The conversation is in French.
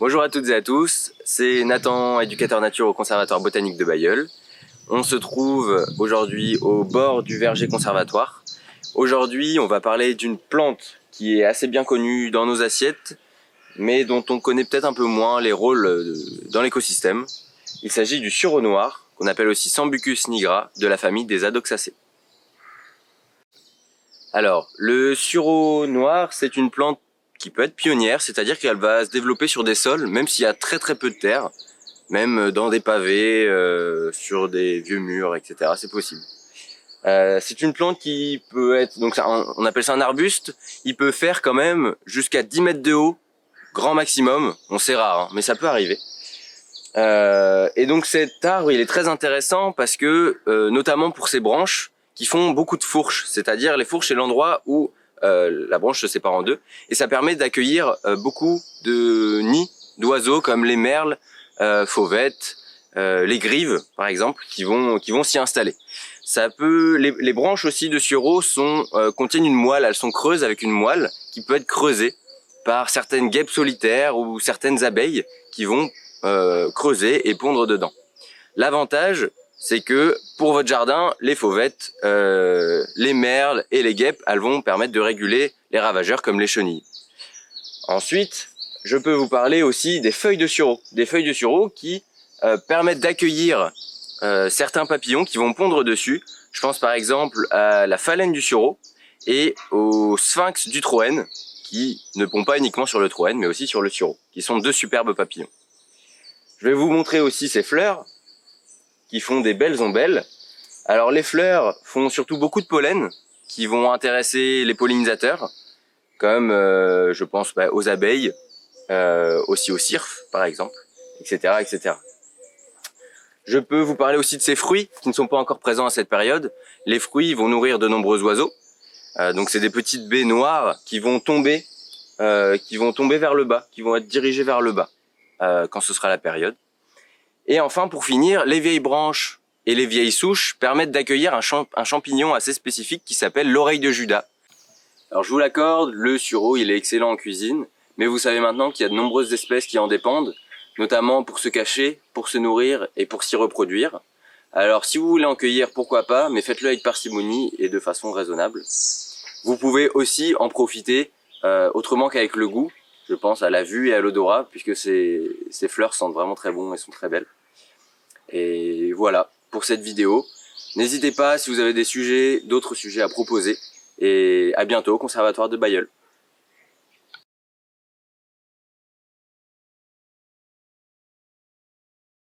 Bonjour à toutes et à tous, c'est Nathan, éducateur nature au Conservatoire botanique de Bailleul. On se trouve aujourd'hui au bord du verger conservatoire. Aujourd'hui, on va parler d'une plante qui est assez bien connue dans nos assiettes, mais dont on connaît peut-être un peu moins les rôles dans l'écosystème. Il s'agit du sureau noir, qu'on appelle aussi Sambucus nigra, de la famille des Adoxacées. Alors, le sureau noir, c'est une plante qui peut être pionnière, c'est-à-dire qu'elle va se développer sur des sols, même s'il y a très peu de terre, même dans des pavés, sur des vieux murs, etc. C'est possible. C'est une plante qui peut être, donc on appelle ça un arbuste, il peut faire quand même jusqu'à 10 mètres de haut, grand maximum, bon c'est rare, hein, mais ça peut arriver. Et donc cet arbre, il est très intéressant parce que, notamment pour ses branches, qui font beaucoup de fourches, c'est-à-dire les fourches c'est l'endroit où la branche se sépare en deux, et ça permet d'accueillir beaucoup de nids d'oiseaux comme les merles, fauvettes, les grives par exemple, qui vont s'y installer. Ça peut, les branches aussi de sureau contiennent une moelle, elles sont creuses avec une moelle qui peut être creusée par certaines guêpes solitaires ou certaines abeilles qui vont creuser et pondre dedans. L'avantage, c'est que pour votre jardin, les fauvettes, les merles et les guêpes, elles vont permettre de réguler les ravageurs comme les chenilles. Ensuite, je peux vous parler aussi des feuilles de sureau. Des feuilles de sureau qui permettent d'accueillir certains papillons qui vont pondre dessus. Je pense par exemple à la phalène du sureau et au sphinx du troène, qui ne pond pas uniquement sur le troène, mais aussi sur le sureau, qui sont deux superbes papillons. Je vais vous montrer aussi ces fleurs, qui font des belles ombelles. Alors les fleurs font surtout beaucoup de pollen, qui vont intéresser les pollinisateurs, comme je pense aux abeilles, aussi aux cirfes par exemple, etc., etc. Je peux vous parler aussi de ces fruits qui ne sont pas encore présents à cette période. Les fruits vont nourrir de nombreux oiseaux. Donc c'est des petites baies noires qui vont tomber vers le bas, qui vont être dirigées vers le bas quand ce sera la période. Et enfin, pour finir, les vieilles branches et les vieilles souches permettent d'accueillir un champignon assez spécifique qui s'appelle l'oreille de Judas. Alors je vous l'accorde, le sureau il est excellent en cuisine, mais vous savez maintenant qu'il y a de nombreuses espèces qui en dépendent, notamment pour se cacher, pour se nourrir et pour s'y reproduire. Alors si vous voulez en cueillir, pourquoi pas, mais faites-le avec parcimonie et de façon raisonnable. Vous pouvez aussi en profiter autrement qu'avec le goût, je pense à la vue et à l'odorat, puisque ces fleurs sentent vraiment très bon et sont très belles. Et voilà pour cette vidéo. N'hésitez pas si vous avez d'autres sujets à proposer, et à bientôt au Conservatoire de Bailleul.